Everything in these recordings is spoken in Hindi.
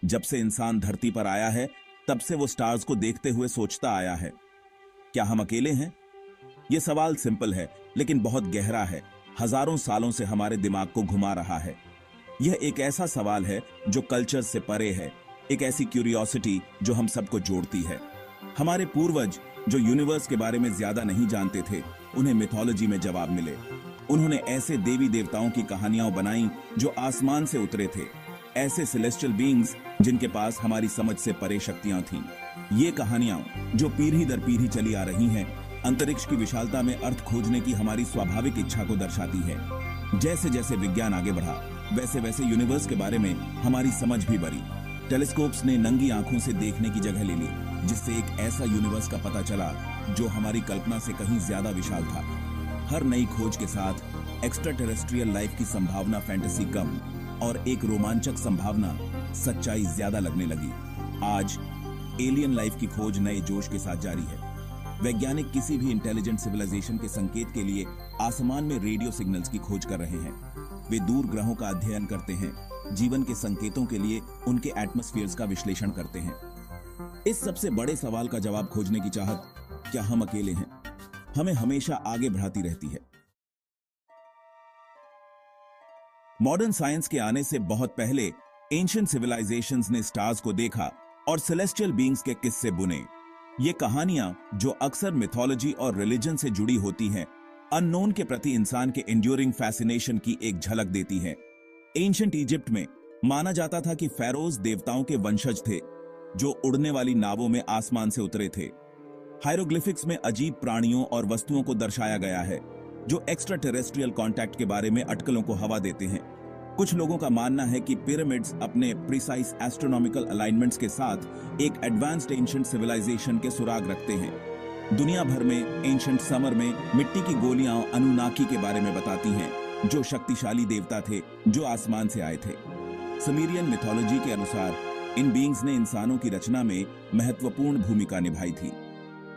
जब से इंसान धरती पर आया है तब से वो स्टार्स को देखते हुए सोचता आया है, क्या हम अकेले हैं? ये सवाल सिंपल है लेकिन बहुत गहरा है। हजारों सालों से हमारे दिमाग को घुमा रहा है। यह एक ऐसा सवाल है जो कल्चर से परे है, एक ऐसी क्यूरियोसिटी जो हम सबको जोड़ती है। हमारे पूर्वज जो यूनिवर्स के बारे में ज्यादा नहीं जानते थे, उन्हें मिथोलॉजी में जवाब मिले। उन्होंने ऐसे देवी देवताओं की कहानियां बनाई जो आसमान से उतरे थे, ऐसे सेलेस्टियल बीइंग्स जिनके पास हमारी समझ से परे शक्तियां थीं। ये कहानियां जो पीढ़ी दर पीढ़ी चली आ रही हैं, अंतरिक्ष की विशालता में अर्थ खोजने की हमारी स्वाभाविक इच्छा को दर्शाती है। जैसे जैसे विज्ञान आगे बढ़ा, वैसे वैसे यूनिवर्स के बारे में हमारी समझ भी बढ़ी। टेलीस्कोप्स ने नंगी आंखों से देखने की जगह ले ली, जिससे एक ऐसा यूनिवर्स का पता चला जो हमारी कल्पना से कहीं ज्यादा विशाल था। हर नई खोज के साथ एक्स्ट्रा टेरेस्ट्रियल लाइफ की संभावना फैंटेसी कम और एक रोमांचक संभावना सच्चाई ज्यादा लगने लगी। आज एलियन लाइफ की खोज नए जोश के साथ जारी है। वैज्ञानिक किसी भी इंटेलिजेंट सिविलाइजेशन के संकेत के लिए आसमान में रेडियो सिग्नल्स की खोज कर रहे हैं। वे दूर ग्रहों का अध्ययन करते हैं, जीवन के संकेतों के लिए उनके एटमॉस्फेयर्स का विश्लेषण करते हैं। इस सबसे बड़े सवाल का जवाब खोजने की चाहत, क्या हम अकेले हैं, हमें हमेशा आगे बढ़ाती रहती है। मॉडर्न साइंस के आने से बहुत पहले एंशिएंट सिविलाइजेशंस ने स्टार्स को देखा और सेलेस्टियल बीइंग्स के किस्से बुने। ये कहानियां जो अक्सर मिथोलॉजी और रिलीजन से जुड़ी होती हैं, अननोन के प्रति इंसान के एंड्यूरिंग फैसिनेशन की एक झलक देती हैं। एंशिएंट इजिप्ट में माना जाता था कि फेरोज देवताओं के वंशज थे जो उड़ने वाली नावों में आसमान से उतरे थे। हायरोग्लिफिक्स में अजीब प्राणियों और वस्तुओं को दर्शाया गया है जो एक्स्ट्रा टेरेस्ट्रियल कॉन्टैक्ट के बारे में अटकलों को हवा देते हैं। कुछ लोगों का मानना है कि पिरामिड्स अपने प्रिसाइज एस्ट्रोनॉमिकल अलाइनमेंट्स के साथ एक एडवांस्ड एंशिएंट सिविलाइजेशन के सुराग रखते हैं। दुनिया भर में एंशिएंट समर में मिट्टी की गोलियां अनुनाकी के बारे में बताती हैं, जो शक्तिशाली देवता थे जो आसमान से आए थे। सुमेरियन मिथोलॉजी के अनुसार इन बीइंग्स ने इंसानों की रचना में महत्वपूर्ण भूमिका निभाई थी।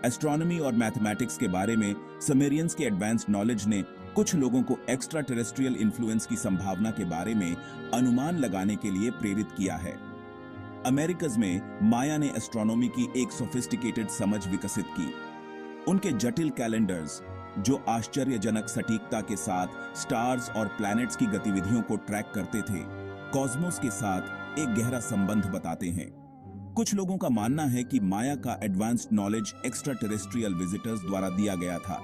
एस्ट्रोनॉमी और मैथमेटिक्स के बारे में सुमेरियंस के एडवांस्ड नॉलेज ने कुछ लोगों को एक्स्ट्रा टेरेस्ट्रियल इन्फ्लुएंस की संभावना के बारे में अनुमान लगाने के लिए प्रेरित किया है। अमेरिकस में माया ने एस्ट्रोनॉमी की एक सोफिस्टिकेटेड समझ विकसित की। उनके जटिल कैलेंडर्स जो आश्चर्यजनक सटीकता के साथ स्टार्स और प्लैनेट्स की गतिविधियों को ट्रैक करते थे, कॉस्मोस के साथ एक गहरा संबंध बताते हैं। कुछ लोगों का मानना है कि माया का advanced knowledge extra terrestrial visitors द्वारा दिया गया था।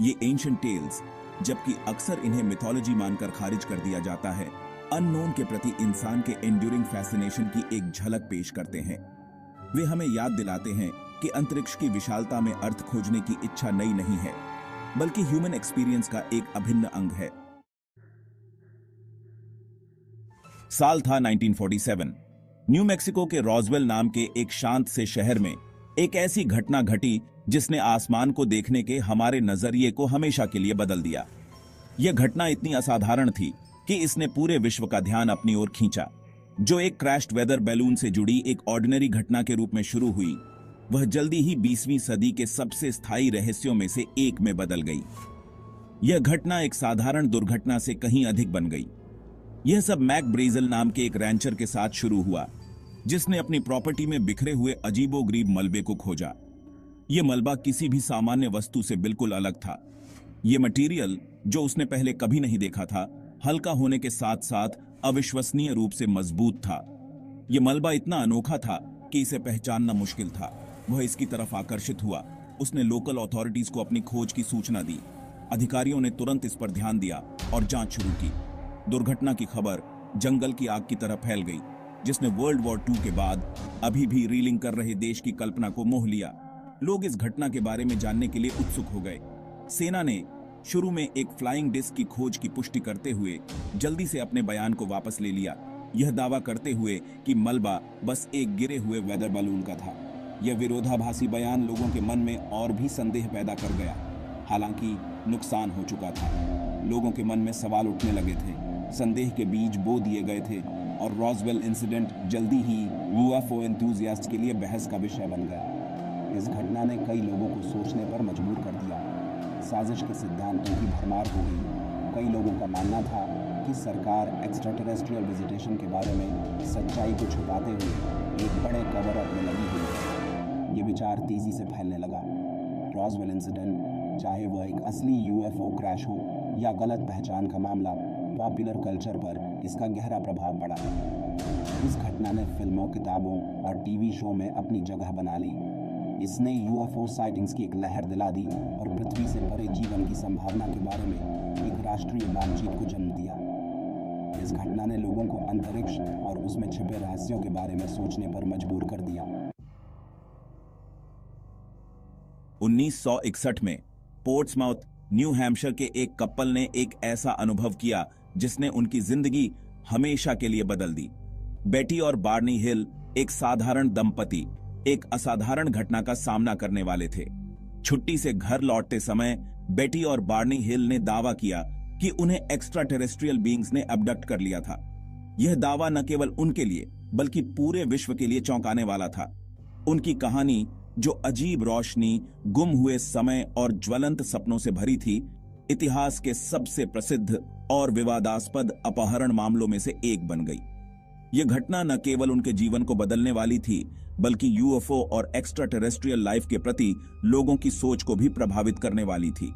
ये एंशिएंट टेल्स, जबकि अक्सर इन्हें मिथोलॉजी मानकर खारिज कर दिया जाता है, अननोन के प्रति इंसान के एंड्यूरिंग फैसिनेशन की एक झलक पेश करते हैं। वे हमें याद दिलाते हैं कि अंतरिक्ष की विशालता में अर्थ खोजने की इच्छा नई नहीं है, बल्कि ह्यूमन एक्सपीरियंस का एक अभिन्न अंग है। साल था 1947। न्यू मैक्सिको के रॉसवेल नाम के एक शांत से शहर में एक ऐसी घटना घटी जिसने आसमान को देखने के हमारे नजरिए को हमेशा के लिए बदल दिया। यह घटना इतनी असाधारण थी कि इसने पूरे विश्व का ध्यान अपनी ओर खींचा। जो एक क्रैश्ड वेदर बैलून से जुड़ी एक ऑर्डिनरी घटना के रूप में शुरू हुई, वह जल्दी ही 20वीं सदी के सबसे स्थायी रहस्यों में से एक में बदल गई। यह घटना एक साधारण दुर्घटना से कहीं अधिक बन गई। यह सब मैक ब्रेजल नाम के एक रैंचर के साथ शुरू हुआ, जिसने अपनी प्रॉपर्टी में बिखरे हुए अजीबोगरीब मलबे को खोजा। यह मलबा किसी भी सामान्य वस्तु से बिल्कुल अलग था। यह मटेरियल, जो उसने पहले कभी नहीं देखा था, हल्का होने के साथ साथ अविश्वसनीय रूप से मजबूत था। यह मलबा इतना अनोखा था कि इसे पहचानना मुश्किल था। वह इसकी तरफ आकर्षित हुआ। उसने लोकल अथॉरिटीज को अपनी खोज की सूचना दी। अधिकारियों ने तुरंत इस पर ध्यान दिया और जांच शुरू की। दुर्घटना की खबर जंगल की आग की तरह फैल गई, जिसने वर्ल्ड वॉर 2 के बाद अभी भी रीलिंग कर रहे देश की कल्पना को मोह लिया। लोग इस घटना के बारे में जानने के लिए उत्सुक हो गए। सेना ने शुरू में एक फ्लाइंग डिस्क की खोज की पुष्टि करते हुए जल्दी से अपने बयान को वापस ले लिया, यह दावा करते हुए कि मलबा बस एक गिरे हुए वेदर बैलून का था। यह विरोधाभासी बयान लोगों के मन में और भी संदेह पैदा कर गया। हालांकि नुकसान हो चुका था। लोगों के मन में सवाल उठने लगे थे, संदेह के बीज बो दिए गए थे और रॉसवेल इंसिडेंट जल्दी ही यूएफओ एंथुसियास्ट के लिए बहस का विषय बन गया। इस घटना ने कई लोगों को सोचने पर मजबूर कर दिया। साजिश के सिद्धांतों की भरमार हो गई। कई लोगों का मानना था कि सरकार एक्स्ट्रा टेरेस्ट्रियल विजिटेशन के बारे में सच्चाई को छुपाते हुए एक बड़े कवर अप में लगी हुई है। ये विचार तेज़ी से फैलने लगा। रॉसवेल इंसिडेंट, चाहे वह एक असली यूएफओ क्रैश हो या गलत पहचान का मामला, पॉपुलर कल्चर पर इसका गहरा प्रभाव पड़ा। इस घटना ने फिल्मों, किताबों और टीवी शो में अपनी जगह बना ली। इसने यूएफओ साइटिंग्स की एक लहर दिला दी और पृथ्वी से परे जीवन की संभावना के बारे में एक राष्ट्रीय बातचीत को जन्म दिया। इस घटना ने लोगों को अंतरिक्ष और उसमें छिपे रहस्यों के बारे में सोचने पर मजबूर कर दिया। 1961 में पोर्ट्समाउथ, न्यू हैम्पशायर के एक कपल ने एक ऐसा अनुभव किया जिसने उनकी जिंदगी हमेशा के लिए बदल दी। बेटी और बार्नी हिल, एक साधारण दंपति, एक असाधारण घटना का सामना करने वाले थे। छुट्टी से घर लौटते समय बेटी और बार्नी हिल ने दावा किया कि उन्हें एक्स्ट्रा टेरेस्ट्रियल बीइंग्स ने अबडक्ट कर लिया था। यह दावा न केवल उनके लिए बल्कि पूरे विश्व के लिए चौंकाने वाला था। उनकी कहानी, जो अजीब रोशनी, गुम हुए समय और ज्वलंत सपनों से भरी थी, इतिहास के सबसे प्रसिद्ध और विवादास्पद अपहरण मामलों में से एक बन गई। यह घटना न केवल उनके जीवन को बदलने वाली थी बल्कि यूएफओ और एक्स्ट्रा टेरेस्ट्रियल लाइफ के प्रति लोगों की सोच को भी प्रभावित करने वाली थी।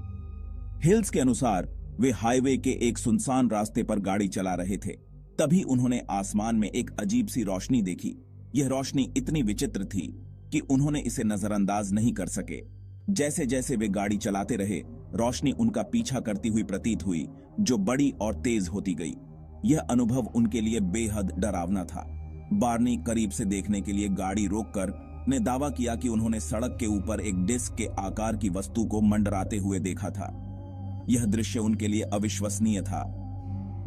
हिल्स के अनुसार वे हाईवे के एक सुनसान रास्ते पर गाड़ी चला रहे थे। तभी उन्होंने आसमान में एक अजीब सी रोशनी देखी। यह रोशनी इतनी विचित्र थी कि उन्होंने इसे नजरअंदाज नहीं कर सके। जैसे जैसे वे गाड़ी चलाते रहे, रोशनी उनका पीछा करती हुई प्रतीत हुई, जो बड़ी और तेज होती गई। यह अनुभव उनके लिए बेहद डरावना था। बार्नी करीब से देखने के लिए गाड़ी रोककर ने दावा किया कि उन्होंने सड़क के ऊपर एक डिस्क के आकार की वस्तु को मंडराते हुए देखा था। यह दृश्य उनके लिए अविश्वसनीय था।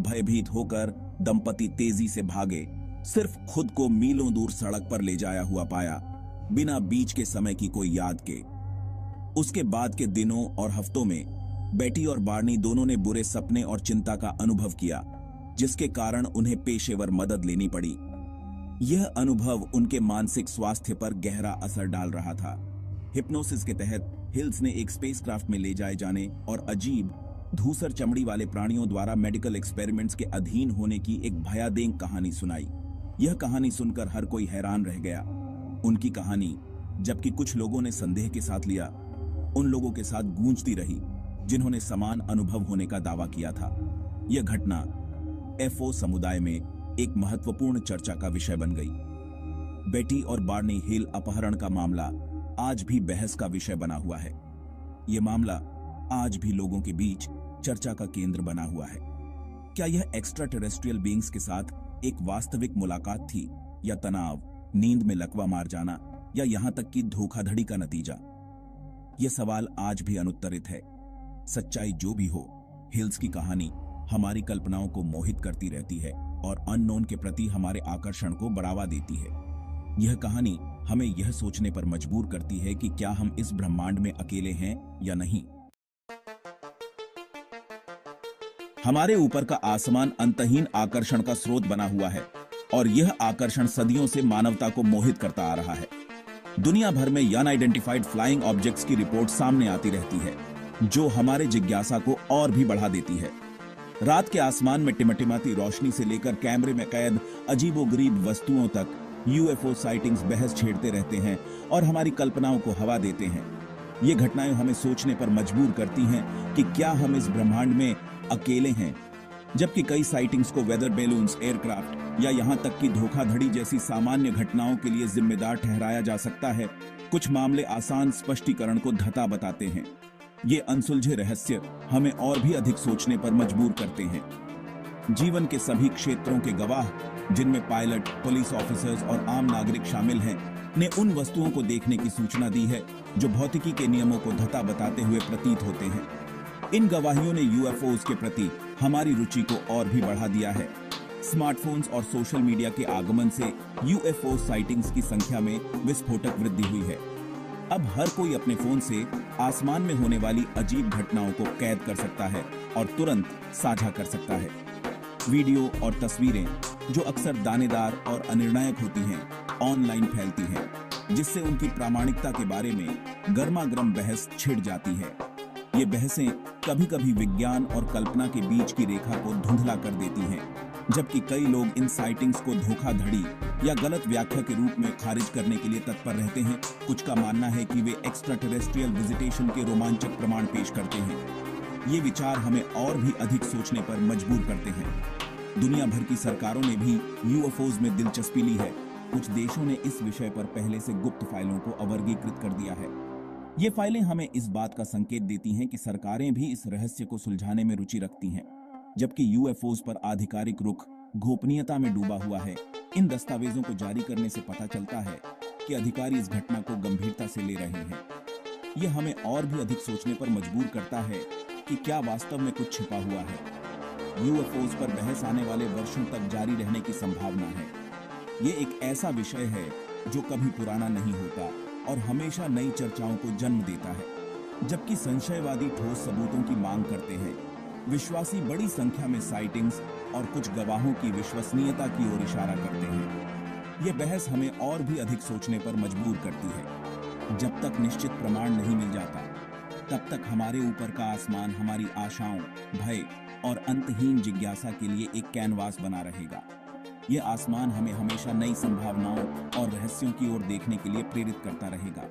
भयभीत होकर दंपति तेजी से भागे, सिर्फ खुद को मीलों दूर सड़क पर ले जाया हुआ पाया, बिना बीच के समय की कोई याद के। उसके बाद के दिनों और हफ्तों में बेटी और बार्नी दोनों ने बुरे सपने और चिंता का अनुभव किया, जिसके कारण उन्हें पेशेवर मदद लेनी पड़ी। यह अनुभव उनके मानसिक स्वास्थ्य पर गहरा असर डाल रहा था। हिप्नोसिस के तहत हिल्स ने एक स्पेसक्राफ्ट में ले जाए जाने और अजीब धूसर चमड़ी वाले प्राणियों द्वारा मेडिकल एक्सपेरिमेंट्स के अधीन होने की एक भयादेंक कहानी सुनाई। यह कहानी सुनकर हर कोई हैरान रह गया। उनकी कहानी, जबकि कुछ लोगों ने संदेह के साथ लिया, उन लोगों के साथ गूंजती रही जिन्होंने समान अनुभव होने का दावा किया था। यह घटना एफओ समुदाय में एक महत्वपूर्ण चर्चा का विषय बन गई। बेटी और बार्नी हिल अपहरण का मामला आज भी बहस का विषय बना हुआ है। यह मामला आज भी लोगों के बीच चर्चा का केंद्र बना हुआ है। क्या यह एक्स्ट्रा टेरेस्ट्रियल बीइंग्स के साथ एक वास्तविक मुलाकात थी, या तनाव, नींद में लकवा मार जाना, या यहां तक कि धोखाधड़ी का नतीजा? यह सवाल आज भी अनुत्तरित है। सच्चाई जो भी हो, हिल्स की कहानी हमारी कल्पनाओं को मोहित करती रहती है और अननोन के प्रति हमारे आकर्षण को बढ़ावा देती है। यह कहानी हमें यह सोचने पर मजबूर करती है कि क्या हम इस ब्रह्मांड में अकेले हैं या नहीं। हमारे ऊपर का आसमान अंतहीन आकर्षण का स्रोत बना हुआ है और यह आकर्षण सदियों से मानवता को मोहित करता आ रहा है। दुनिया भर में अनआइडेंटिफाइड फ्लाइंग ऑब्जेक्ट्स की रिपोर्ट सामने आती रहती है, जो हमारे जिज्ञासा को और भी बढ़ा देती है। रात के आसमान में टिमटिमाती रोशनी से लेकर कैमरे में कैद अजीबोगरीब वस्तुओं तक यूएफओ साइटिंग्स बहस छेड़ते रहते हैं और हमारी कल्पनाओं को हवा देते हैं। ये घटनाएं हमें सोचने पर मजबूर करती हैं कि क्या हम इस ब्रह्मांड में अकेले हैं। जबकि कई साइटिंग्स को वेदर बैलून्स, एयरक्राफ्ट या यहां तक कि धोखाधड़ी जैसी सामान्य घटनाओं के लिए जिम्मेदार ठहराया जा सकता है, कुछ मामले आसान स्पष्टीकरण को धता बताते हैं। ये अनसुलझे रहस्य हमें और भी अधिक सोचने पर मजबूर करते हैं। जीवन के सभी क्षेत्रों के गवाह, जिनमें पायलट, पुलिस ऑफिसर्स और आम नागरिक शामिल हैं, ने उन वस्तुओं को देखने की सूचना दी है जो भौतिकी के नियमों को धता बताते हुए प्रतीत होते हैं। इन गवाहियों ने यूएफओज के प्रति हमारी रुचि को और भी बढ़ा दिया है। स्मार्टफोन्स और सोशल मीडिया के आगमन से यूएफओ साइटिंग्स की संख्या में विस्फोटक वृद्धि हुई है। अब हर कोई अपने फोन से आसमान में होने वाली अजीब घटनाओं को कैद कर सकता है और तुरंत साझा कर सकता है। वीडियो और तस्वीरें, जो अक्सर दानेदार और अनिर्णायक होती हैं, ऑनलाइन फैलती हैं, जिससे उनकी प्रामाणिकता के बारे में गर्मागर्म बहस छिड़ जाती है। ये बहसें कभी कभी विज्ञान और कल्पना के बीच की रेखा को धुंधला कर देती हैं, जबकि कई लोग इन साइटिंग्स को धोखाधड़ी या गलत व्याख्या के रूप में खारिज करने के लिए तत्पर रहते हैं। कुछ का मानना है कि वे एक्स्ट्रा टेरेस्ट्रियल विजिटेशन के रोमांचक प्रमाण पेश करते हैं। ये विचार हमें और भी अधिक सोचने पर मजबूर करते हैं। दुनिया भर की सरकारों ने भी यूएफओज में दिलचस्पी ली है। कुछ देशों ने इस विषय पर पहले से गुप्त फाइलों को अवर्गीकृत कर दिया है। ये फाइलें हमें इस बात का संकेत देती हैं कि सरकारें भी इस रहस्य को सुलझाने में रुचि रखती हैं, जबकि यूएफओज पर आधिकारिक रुख गोपनीयता में डूबा हुआ है। इन दस्तावेजों को जारी करने से पता चलता है कि अधिकारी इस घटना को गंभीरता से ले रहे हैं। ये हमें और भी अधिक सोचने पर मजबूर करता है कि क्या वास्तव में कुछ छिपा हुआ है। यूएफओज पर बहस आने वाले वर्षों तक जारी रहने की संभावना है। ये एक ऐसा विषय है जो कभी पुराना नहीं होता और हमेशा नई चर्चाओं को जन्म देता है। जबकि संशयवादी ठोस सबूतों की मांग करते हैं, विश्वासी बड़ी संख्या में साइटिंग्स और कुछ गवाहों की विश्वसनीयता की ओर इशारा करते हैं। यह बहस हमें और भी अधिक सोचने पर मजबूर करती है। जब तक निश्चित प्रमाण नहीं मिल जाता, तब तक हमारे ऊपर का आसमान हमारी आशाओं, भय और अंतहीन जिज्ञासा के लिए एक कैनवास बना रहेगा। यह आसमान हमें हमेशा नई संभावनाओं और रहस्यों की ओर देखने के लिए प्रेरित करता रहेगा।